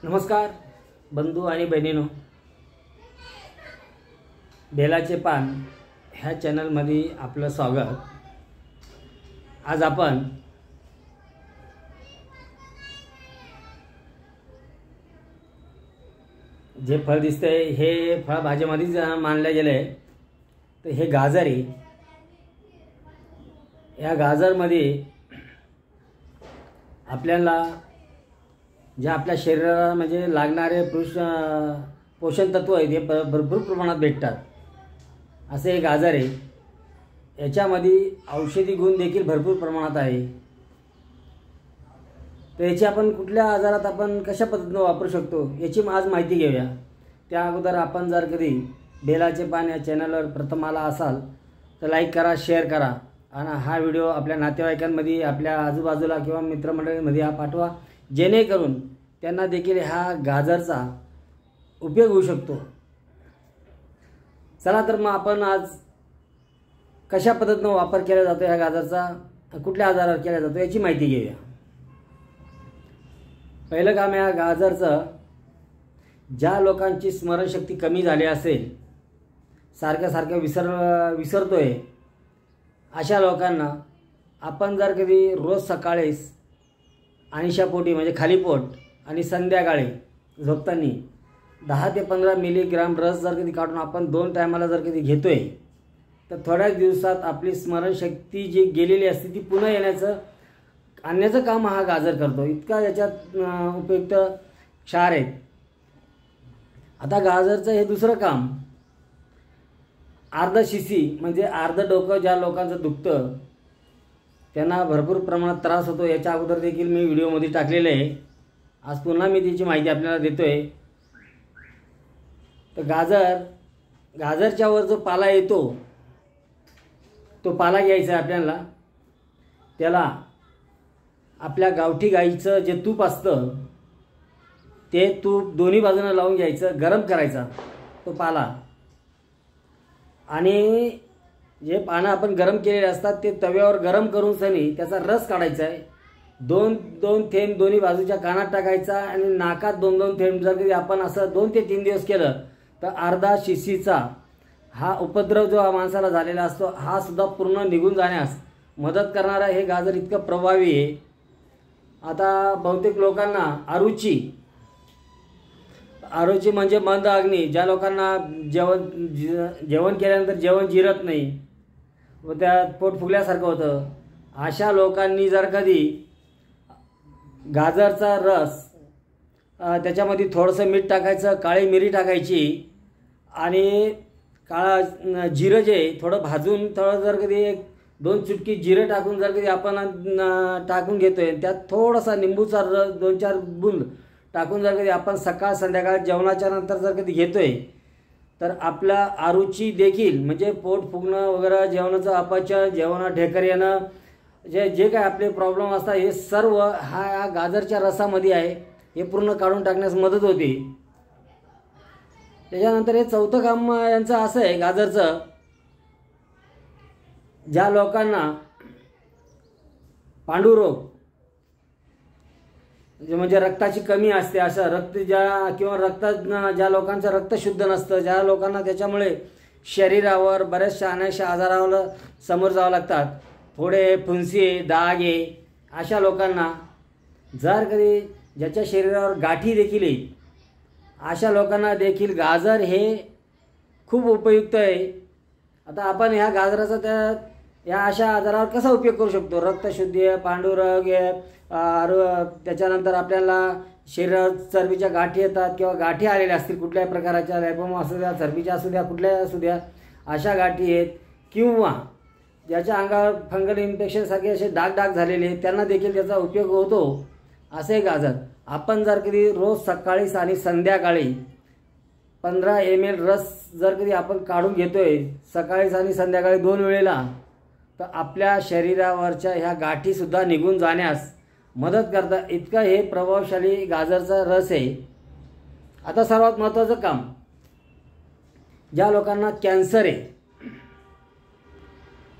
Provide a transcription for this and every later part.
नमस्कार बंधू आणि बहिणींनो, बेलाचे पान ह्या चॅनलमध्ये आपलं स्वागत। आज आपण जे फळ दिसतंय हे फळ भाजीमध्येच मानले गेले, तर हे गाजर आहे। या गाजरमध्ये आपल्याला जे आपल्या शरीराला म्हणजे लागणारे पोषण तत्व आहेत हे भरपूर प्रमाणात भेटतात। असे हे गाजर आहे, याच्यामध्ये औषधी गुण देखील भरपूर प्रमाणात आहे। तर याची आपण कुठल्या आजारात आपण कशा पद्धतीने वापरू शकतो याची आज माहिती घेऊया। त्या अगोदर आपण जर कधी बेलाचे पान या चॅनलवर प्रथम आला असाल तर लाईक करा, शेअर करा आणि हा व्हिडिओ आपल्या नातेवाईकांमध्ये, आपल्या आजूबाजूला किंवा मित्रमंडळींमध्ये हा पाठवा, जेणेकरून त्यांना देखील हा गाजरचा उपयोग होऊ शकतो। चला तर मग आपण आज कशा पद्धतीने वापर केला जातो ह्या गाजरचा, कुठल्या आजारावर केला जातो याची माहिती घेऊया। पहिलं काम या गाजरचं, ज्या लोकांची स्मरणशक्ती कमी झाली असेल, सारखं विसरतोय, अशा लोकांना आपण जर कधी रोज सकाळी अनिशापोटी म्हणजे खाली पोट आणि संध्याकाळी झोपताना 10 ते 15 मिलीग्राम रस जर कधी काढून आपण 2 टायमाला जर कधी घेतोय, तर थोड्याच दिवसात आपली स्मरणशक्ती जी गेलेली असते ती पुन्हा आणण्याचं काम हा गाजर करतो। इतका याच्यात उपयुक्त क्षार आहेत। आता गाजरचं हे दुसरं काम, अर्ध शिसी म्हणजे अर्ध डोकं ज्या लोकांचं दुखतं त्यांना भरपूर प्रमाणात त्रास होतो। याच्या अगोदर देखील मी व्हिडिओमध्ये टाकलेले आहे, आज पुन्हा मी त्याची माहिती आपल्याला देतोय। तर गाजरच्या वर जो पाला येतो तो पाला घ्यायचा आहे आपल्याला। त्याला आपल्या गावठी गाईचं जे तूप असतं ते तूप दोन्ही बाजूंना लावून घ्यायचं, गरम करायचा तो पाला, आणि जे पानं आपण गरम केलेले असतात ते तव्यावर गरम करून सनी त्याचा रस काढायचा आहे। 2 थेंब दोन्ही बाजूच्या कानात टाकायचा आणि नाकात 2 थेंब जर कधी आपण असं 2 ते 3 दिवस केलं तर अर्धा शिशीचा हा उपद्रव जो माणसाला झालेला असतो हा सुद्धा पूर्ण निघून जाण्यास मदत करणारा हे गाजर इतकं प्रभावी आहे। आता बहुतेक लोकांना आरुची म्हणजे मंद अग्नी, ज्या लोकांना जेवण केल्यानंतर जेवण जिरत नाही व त्यात पोट फुगल्यासारखं होतं, अशा लोकांनी जर कधी गाजरचा रस त्याच्यामध्ये थोडंसं मीठ टाकायचं, काळी मिरी टाकायची आणि काळा जिरं जे थोडं भाजून थोडं जर कधी 2 चुटकी जिरं टाकून जर कधी आपण टाकून घेतोय, त्यात थोडासा निंबूचा रस 2-4 बूंद टाकून जर कधी आपण सकाळ संध्याकाळ जेवणाच्या नंतर जर कधी घेतोय तर आपल्या आरुची देखील म्हणजे पोट फुगणं वगैरे, जेवणाचं अपचन, जेवणात ढेकर येणं, जे काय आपले प्रॉब्लेम असतात हे सर्व हा गाजरच्या रसामध्ये आहे, हे पूर्ण काढून टाकण्यास मदत होते। त्याच्यानंतर हे चौथं काम यांचं असं आहे गाजरचं, ज्या लोकांना पांडुरोग म्हणजे रक्ताची कमी असते, असं रक्त ज्या लोकांचं रक्त शुद्ध नसतं, ज्या लोकांना त्याच्यामुळे शरीरावर बऱ्याचशा अनेकशा आजारावर समोर जावं लागतात, फोडे, फुंसी, डाग आहे, अशा लोकांना जर कधी ज्याच्या शरीरावर गाठी देखील येईल अशा लोकांना देखील गाजर हे खूप उपयुक्त आहे। आता आपण ह्या गाजराचा या अशा आजारावर कसा उपयोग करू शकतो? रक्तशुद्धी, पांडुरोग, त्याच्यानंतर आपल्याला शरीरात चरबीच्या गाठी येतात किंवा गाठी आलेल्या असतील कुठल्याही प्रकारच्या, लायपोमा असू द्या, चरबीच्या असू द्या, कुठल्याही असू द्या, अशा गाठी आहेत, किंवा ज्याच्या अंगावर फंगल इन्फेक्शनसारखे असे डाग झालेले आहेत त्यांना देखील त्याचा उपयोग होतो। असे गाजर आपण जर कधी रोज सकाळी आणि संध्याकाळी 15 ml रस जर कधी आपण काढून घेतोय सकाळी आणि संध्याकाळी 2 वेळेला, तर आपल्या शरीरावरच्या ह्या गाठीसुद्धा निघून जाण्यास मदत करतं। इतका हे प्रभावशाली गाजरचा रस आहे। आता सर्वात महत्त्वाचं काम, ज्या लोकांना कॅन्सर आहे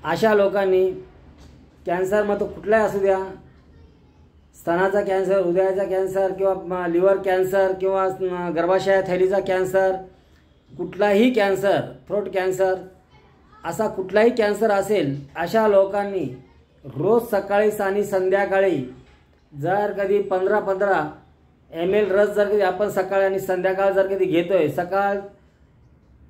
अशा लोकांनी, कॅन्सर मग तो कुठलाही असू द्या, स्तनाचा कॅन्सर, हृदयाचा कॅन्सर किंवा लिव्हर कॅन्सर किंवा गर्भाशय थैलीचा कॅन्सर, कुठलाही कॅन्सर, थ्रोट कॅन्सर, असा कुठलाही कॅन्सर असेल, अशा लोकांनी रोज सकाळी आणि संध्याकाळी जर कधी 15-15 ml रस जर कधी आपण सकाळ आणि संध्याकाळ जर कधी घेतोय, सकाळ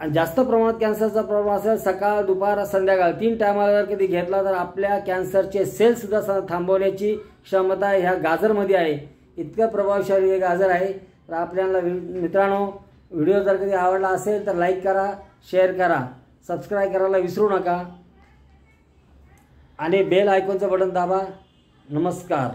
आणि जास्त प्रमाणात कॅन्सरचा प्रॉब्लेम असेल सकाळ, दुपार, संध्याकाळ 3 टायमाला जर कधी घेतला तर आपल्या कॅन्सरचे सेल्ससुद्धा थांबवण्याची क्षमता ह्या गाजरमध्ये आहे. इतकं प्रभावशाली हे गाजर आहे. तर आपल्याला मित्रांनो, व्हिडिओ जर कधी आवडला असेल तर लाईक करा, शेअर करा, सबस्क्राईब करायला विसरू नका आणि बेल आयकॉनचं बटन दाबा. नमस्कार.